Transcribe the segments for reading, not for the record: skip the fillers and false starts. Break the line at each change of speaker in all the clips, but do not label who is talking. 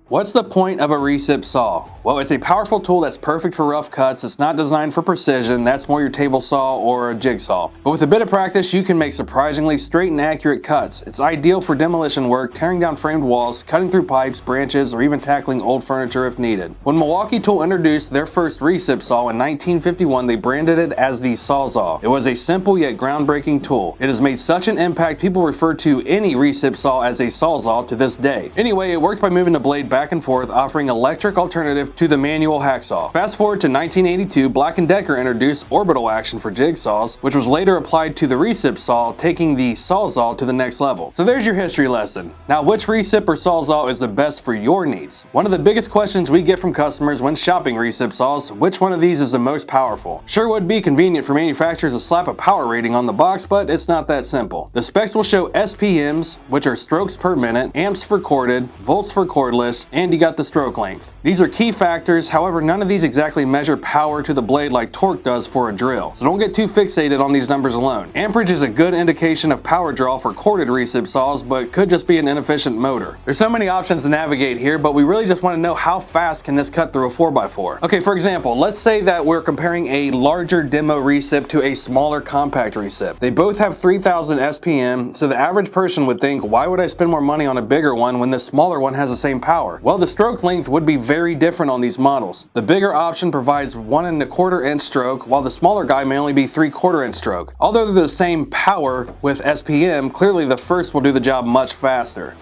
What's the point of a recip saw? Well, it's a powerful tool that's perfect for rough cuts. It's not designed for precision. That's more your table saw or a jigsaw. But with a bit of practice, you can make surprisingly straight and accurate cuts. It's ideal for demolition work, tearing down framed walls, cutting through pipes, branches, or even tackling old furniture if needed. When Milwaukee Tool introduced their first recip saw in 1951, they branded it as the Sawzall. It was a simple yet groundbreaking tool. It has made such an impact, people refer to any recip saw as a Sawzall to this day. Anyway, it works by moving the blade back and forth, offering electric alternative to the manual hacksaw. Fast forward to 1982, Black & Decker introduced orbital action for jigsaws, which was later applied to the recip saw, taking the Sawzall to the next level. So there's your history lesson. Now, which recip or Sawzall is the best for your needs? One of the biggest questions we get from customers when shopping recip saws: which one of these is the most powerful? Sure would be convenient for manufacturers to slap a power rating on the box, but it's not that simple. The specs will show SPMs, which are strokes per minute, amps for corded, volts for cordless, and you got the stroke length. These are key factors, however none of these exactly measure power to the blade like torque does for a drill, so don't get too fixated on these numbers alone. Amperage is a good indication of power draw for corded recip saws, but could just be an inefficient motor. There's so many options to navigate here, but we really just want to know how fast can this cut through a 4x4. Okay, for example, let's say that we're comparing a larger demo recip to a smaller compact recip. They both have 3000 SPM, so the average person would think, why would I spend more money on a bigger one when the smaller one has the same power? Well, the stroke length would be very different on these models. The bigger option provides 1 1/4 inch stroke, while the smaller guy may only be 3/4 inch stroke. Although they're the same power with SPM, clearly the first will do the job much faster.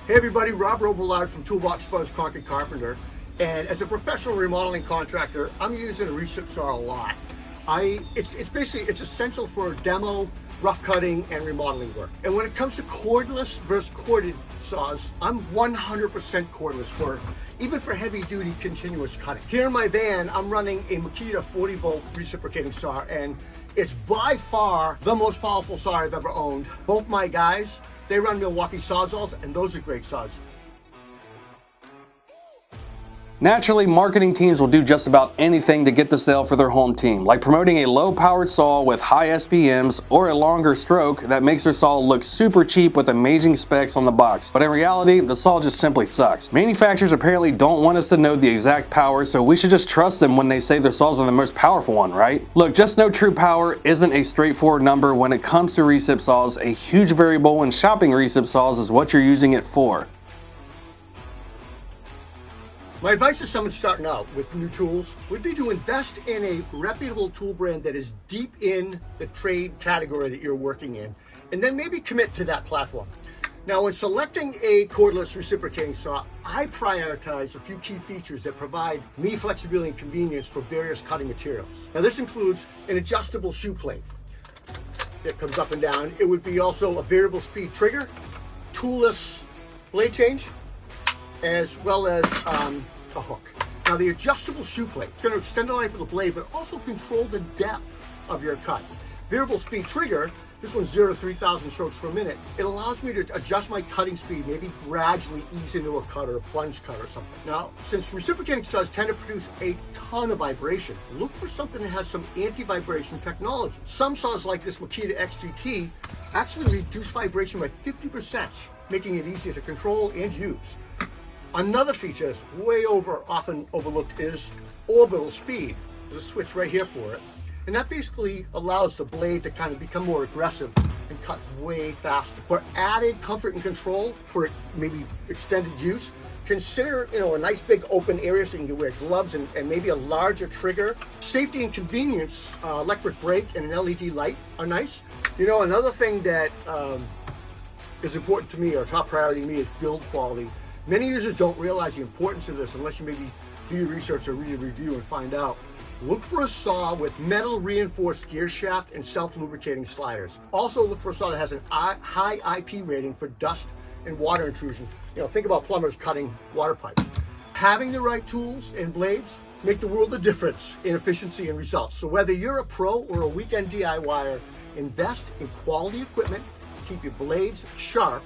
Hey everybody, Rob Robillard from Toolbox Buzz Concrete Carpenter, and as a professional remodeling contractor, I'm using a Recip Saw a lot. It's essential for demo, rough cutting, and remodeling work. And when it comes to cordless versus corded saws, I'm 100% cordless even for heavy duty continuous cutting. Here in my van, I'm running a Makita 40-volt reciprocating saw, and it's by far the most powerful saw I've ever owned. Both my guys, they run Milwaukee Sawzalls, and those are great saws.
Naturally, marketing teams will do just about anything to get the sale for their home team, like promoting a low-powered saw with high SPMs or a longer stroke that makes their saw look super cheap with amazing specs on the box. But in reality, the saw just simply sucks. Manufacturers apparently don't want us to know the exact power, so we should just trust them when they say their saws are the most powerful one, right? Look, just know true power isn't a straightforward number when it comes to recip saws. A huge variable when shopping recip saws is what you're using it for.
My advice to someone starting out with new tools would be to invest in a reputable tool brand that is deep in the trade category that you're working in, and then maybe commit to that platform. Now, when selecting a cordless reciprocating saw, I prioritize a few key features that provide me flexibility and convenience for various cutting materials. Now, this includes an adjustable shoe plate that comes up and down. It would be also a variable speed trigger, toolless blade change, as well as a hook. Now, the adjustable shoe plate is going to extend the life of the blade, but also control the depth of your cut. Variable speed trigger, this one's 0 to 3,000 strokes per minute. It allows me to adjust my cutting speed, maybe gradually ease into a cut or a plunge cut or something. Now, since reciprocating saws tend to produce a ton of vibration, look for something that has some anti-vibration technology. Some saws like this Makita XGT actually reduce vibration by 50%, making it easier to control and use. Another feature that's often overlooked is orbital speed. There's a switch right here for it. And that basically allows the blade to kind of become more aggressive and cut way faster. For added comfort and control for maybe extended use, consider a nice big open area so you can wear gloves and maybe a larger trigger. Safety and convenience, electric brake and an LED light are nice. Another thing that is important to me, or top priority to me, is build quality. Many users don't realize the importance of this unless you maybe do your research or read a review and find out. Look for a saw with metal reinforced gear shaft and self-lubricating sliders. Also look for a saw that has a high IP rating for dust and water intrusion. Think about plumbers cutting water pipes. Having the right tools and blades make the world of difference in efficiency and results. So whether you're a pro or a weekend DIYer, invest in quality equipment, keep your blades sharp,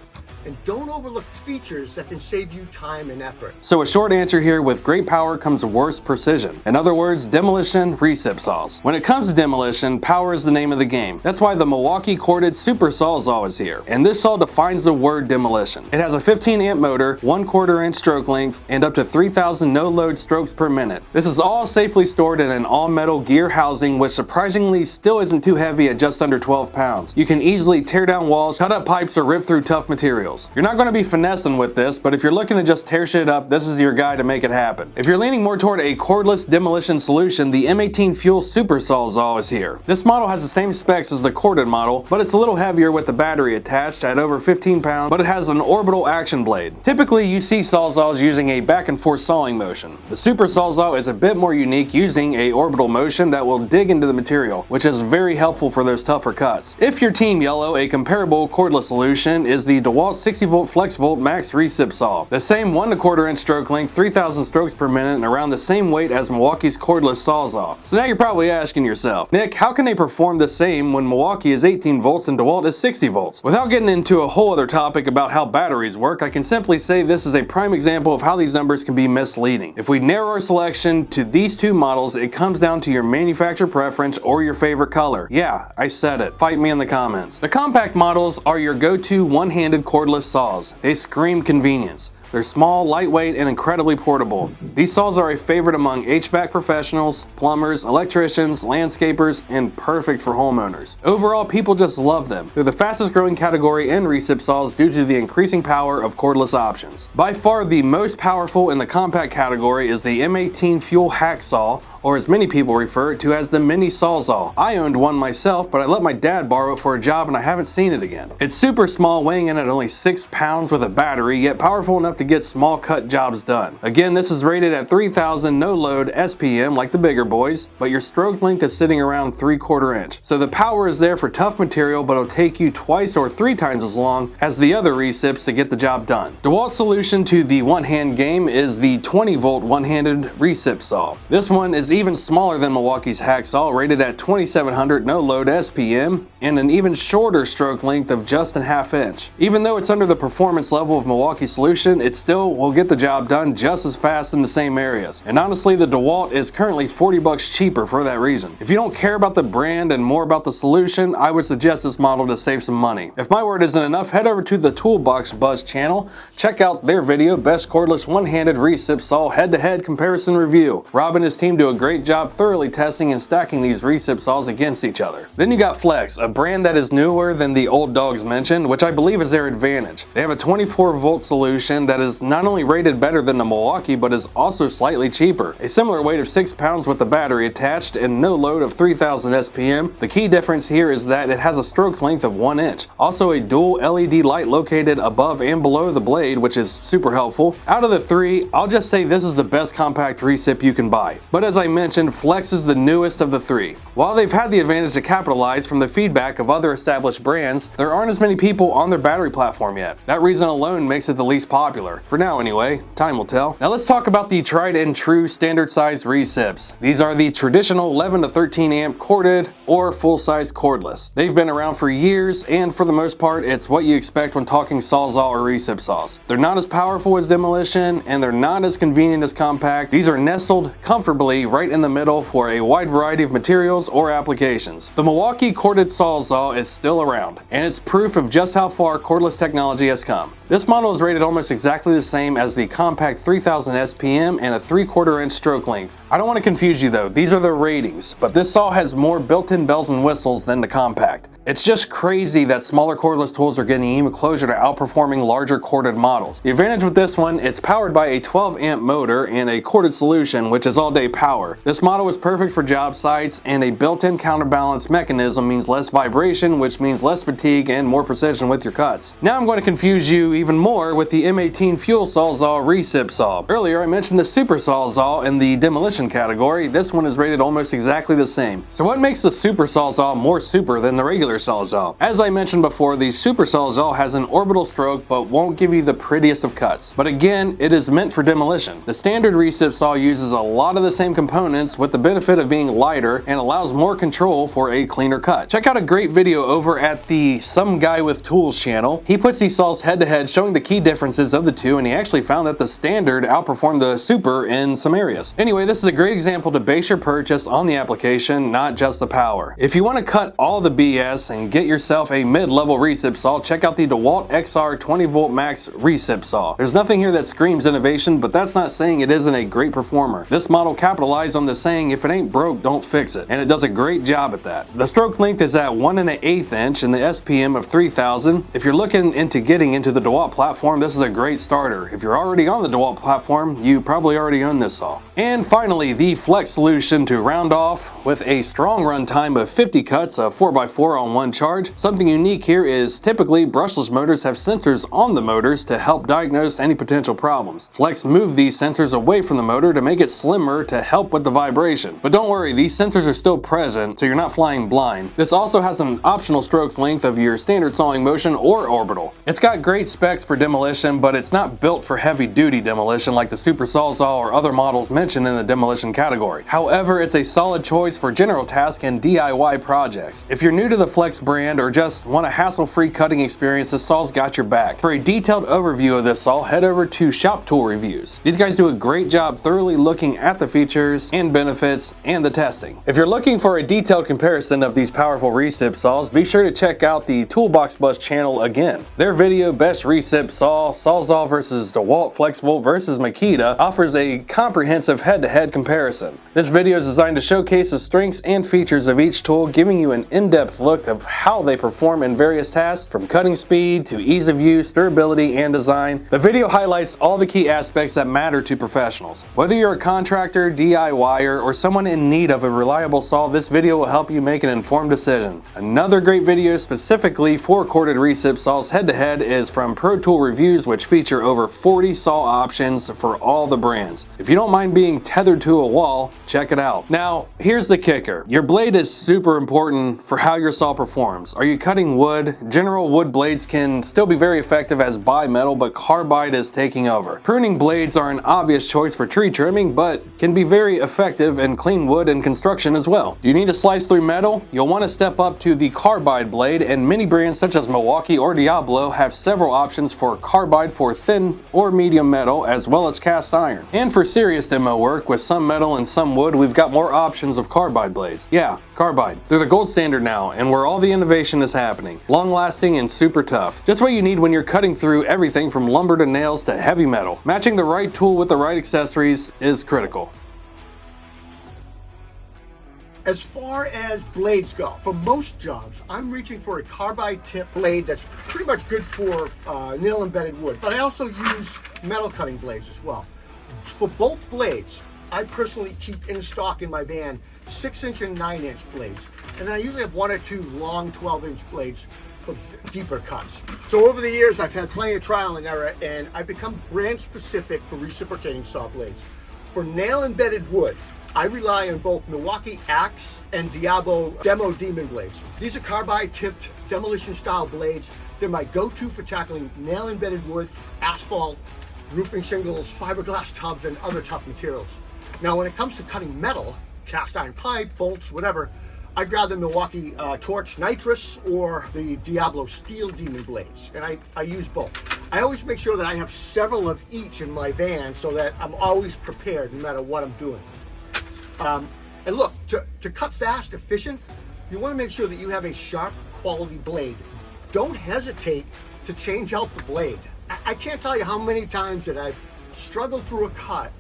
And don't overlook features that can save you time and effort.
So a short answer here: with great power comes worse precision. In other words, Demolition Recip Saws. When it comes to demolition, power is the name of the game. That's why the Milwaukee corded Super Sawzall is here. And this saw defines the word demolition. It has a 15 amp motor, 1/4 inch stroke length, and up to 3,000 no-load strokes per minute. This is all safely stored in an all-metal gear housing, which surprisingly still isn't too heavy at just under 12 pounds. You can easily tear down walls, cut up pipes, or rip through tough materials. You're not going to be finessing with this, but if you're looking to just tear shit up, this is your guy to make it happen. If you're leaning more toward a cordless demolition solution, the M18 FUEL Super Sawzall is here. This model has the same specs as the corded model, but it's a little heavier with the battery attached at over 15 pounds, but it has an orbital action blade. Typically, you see Sawzalls using a back and forth sawing motion. The Super Sawzall is a bit more unique, using a orbital motion that will dig into the material, which is very helpful for those tougher cuts. If you're team yellow, a comparable cordless solution is the DeWalt 60-volt FLEXVOLT Max Recip Saw. The same 1/4 inch stroke length, 3,000 strokes per minute, and around the same weight as Milwaukee's cordless Sawzall. So now you're probably asking yourself, Nick, how can they perform the same when Milwaukee is 18 volts and DeWalt is 60 volts? Without getting into a whole other topic about how batteries work, I can simply say this is a prime example of how these numbers can be misleading. If we narrow our selection to these two models, it comes down to your manufacturer preference or your favorite color. Yeah, I said it. Fight me in the comments. The compact models are your go-to one-handed cordless saws. They scream convenience. They're small, lightweight, and incredibly portable. These saws are a favorite among HVAC professionals, plumbers, electricians, landscapers, and perfect for homeowners. Overall, people just love them. They're the fastest growing category in recip saws due to the increasing power of cordless options. By far the most powerful in the compact category is the M18 FUEL Hackzall, or as many people refer to as the mini Sawzall. I owned one myself, but I let my dad borrow it for a job and I haven't seen it again. It's super small, weighing in at only 6 pounds with a battery, yet powerful enough to get small cut jobs done. Again, this is rated at 3,000 no load SPM like the bigger boys, but your stroke length is sitting around 3/4 inch. So the power is there for tough material, but it'll take you twice or 3 times as long as the other recips to get the job done. DeWalt's solution to the one-hand game is the 20-volt one-handed Recip Saw. This one is even smaller than Milwaukee's Hacksaw, rated at 2,700 no-load SPM, and an even shorter stroke length of just a ½ inch. Even though it's under the performance level of Milwaukee's solution, it still will get the job done just as fast in the same areas. And honestly, the DeWalt is currently $40 cheaper for that reason. If you don't care about the brand and more about the solution, I would suggest this model to save some money. If my word isn't enough, head over to the Toolbox Buzz channel, check out their video, Best Cordless One-Handed Recip Saw Head-to-Head Comparison Review. Rob and his team do a great job thoroughly testing and stacking these recip saws against each other. Then you got Flex, a brand that is newer than the old dogs mentioned, which I believe is their advantage. They have a 24-volt solution that is not only rated better than the Milwaukee, but is also slightly cheaper. A similar weight of 6 pounds with the battery attached and no load of 3,000 SPM. The key difference here is that it has a stroke length of 1 inch. Also a dual LED light located above and below the blade, which is super helpful. Out of the three, I'll just say this is the best compact recip you can buy. But as I mentioned, Flex is the newest of the three. While they've had the advantage to capitalize from the feedback of other established brands, there aren't as many people on their battery platform yet. That reason alone makes it the least popular. For now anyway, time will tell. Now let's talk about the tried and true standard size recips. These are the traditional 11 to 13 amp corded or full-size cordless. They've been around for years, and for the most part, it's what you expect when talking Sawzall or recip saws. They're not as powerful as Demolition, and they're not as convenient as compact. These are nestled comfortably right in the middle for a wide variety of materials or applications. The Milwaukee corded Sawzall is still around, and it's proof of just how far cordless technology has come. This model is rated almost exactly the same as the compact 3,000 SPM and a 3/4 inch stroke length. I don't want to confuse you though, these are the ratings, but this saw has more built-in bells and whistles than the compact. It's just crazy that smaller cordless tools are getting even closer to outperforming larger corded models. The advantage with this one, it's powered by a 12 amp motor and a corded solution, which is all-day power. This model is perfect for job sites, and a built-in counterbalance mechanism means less vibration, which means less fatigue and more precision with your cuts. Now I'm going to confuse you even more with the M18 FUEL Sawzall Recip Saw. Earlier I mentioned the Super Sawzall in the Demolition category. This one is rated almost exactly the same. So what makes the Super Sawzall more super than the regular Sawzall? As I mentioned before, the Super Sawzall has an orbital stroke but won't give you the prettiest of cuts. But again, it is meant for demolition. The standard Recip Saw uses a lot of the same components with the benefit of being lighter and allows more control for a cleaner cut. Check out a great video over at the Some Guy with Tools channel. He puts these saws head to head, slides showing the key differences of the two, and he actually found that the standard outperformed the super in some areas. Anyway, this is a great example to base your purchase on the application, not just the power. If you want to cut all the BS and get yourself a mid-level Recip saw, check out the DeWalt XR 20V Max Recip saw. There's nothing here that screams innovation, but that's not saying it isn't a great performer. This model capitalized on the saying, if it ain't broke, don't fix it, and it does a great job at that. The stroke length is at 1 1/8 inch and the SPM of 3000. If you're looking into getting into the DeWalt platform, this is a great starter. If you're already on the DeWalt platform, you probably already own this saw. And finally, the Flex solution to round off with a strong run time of 50 cuts of 4x4 on one charge. Something unique here is typically brushless motors have sensors on the motors to help diagnose any potential problems. Flex moved these sensors away from the motor to make it slimmer to help with the vibration. But don't worry, these sensors are still present, so you're not flying blind. This also has an optional stroke length of your standard sawing motion or orbital. It's got great specs for demolition, but it's not built for heavy duty demolition like the Super Sawzall or other models mentioned in the demolition category. However, it's a solid choice for general task and DIY projects. If you're new to the Flex brand or just want a hassle-free cutting experience, this saw's got your back. For a detailed overview of this saw, head over to Shop Tool Reviews. These guys do a great job thoroughly looking at the features and benefits and the testing. If you're looking for a detailed comparison of these powerful Recip saws, be sure to check out the Toolbox Buzz channel again. Their video, Best Recip Saw, Sawzall versus DeWalt FLEXVOLT versus Makita, offers a comprehensive head-to-head comparison. This video is designed to showcase the strengths and features of each tool, giving you an in-depth look of how they perform in various tasks, from cutting speed to ease of use, durability, and design. The video highlights all the key aspects that matter to professionals. Whether you're a contractor, DIYer, or someone in need of a reliable saw, this video will help you make an informed decision. Another great video specifically for corded Recip saws head-to-head is from Pro Tool Reviews, which feature over 40 saw options for all the brands. If you don't mind being tethered to a wall, check it out. Now, here's the kicker. Your blade is super important for how your saw performs. Are you cutting wood? General wood blades can still be very effective as bimetal, but carbide is taking over. Pruning blades are an obvious choice for tree trimming, but can be very effective in clean wood and construction as well. Do you need to slice through metal? You'll want to step up to the Carbide Blade, and many brands such as Milwaukee or Diablo have several options for carbide for thin or medium metal, as well as cast iron. And for serious demo work with some metal and some wood, we've got more options of carbide blades. Yeah, carbide. They're the gold standard now, and where all the innovation is happening. Long lasting and super tough. Just what you need when you're cutting through everything from lumber to nails to heavy metal. Matching the right tool with the right accessories is critical.
As far as blades go, for most jobs, I'm reaching for a carbide tip blade that's pretty much good for nail embedded wood, but I also use metal cutting blades as well. For both blades, I personally keep in stock in my van 6-inch and 9-inch blades, and then I usually have 1 or 2 long 12-inch blades for deeper cuts. So over the years, I've had plenty of trial and error, and I've become brand specific for reciprocating saw blades. For nail embedded wood, I rely on both Milwaukee Axe and Diablo Demo Demon blades. These are carbide tipped demolition style blades. They're my go-to for tackling nail embedded wood, asphalt, roofing shingles, fiberglass tubs, and other tough materials. Now, when it comes to cutting metal, cast iron pipe, bolts, whatever, I'd rather Milwaukee Torch Nitrous or the Diablo Steel Demon blades, and I use both. I always make sure that I have several of each in my van so that I'm always prepared no matter what I'm doing. And look, to cut fast, efficient, you want to make sure that you have a sharp quality blade. Don't hesitate to change out the blade. I can't tell you how many times that I've struggled through a cut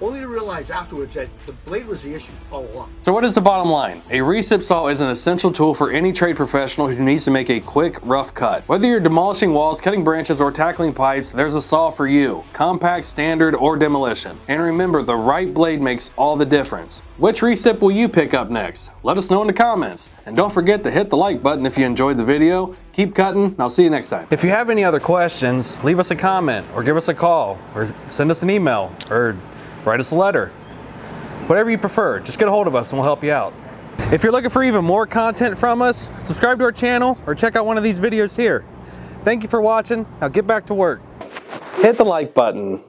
only to realize afterwards that the blade was the issue all along.
So what is the bottom line? A Recip saw is an essential tool for any trade professional who needs to make a quick, rough cut. Whether you're demolishing walls, cutting branches, or tackling pipes, there's a saw for you. Compact, standard, or demolition. And remember, the right blade makes all the difference. Which Recip will you pick up next? Let us know in the comments. And don't forget to hit the like button if you enjoyed the video. Keep cutting, and I'll see you next time. If you have any other questions, leave us a comment, or give us a call, or send us an email, or write us a letter. Whatever you prefer, just get a hold of us and we'll help you out. If you're looking for even more content from us, subscribe to our channel or check out one of these videos here. Thank you for watching. Now get back to work. Hit the like button.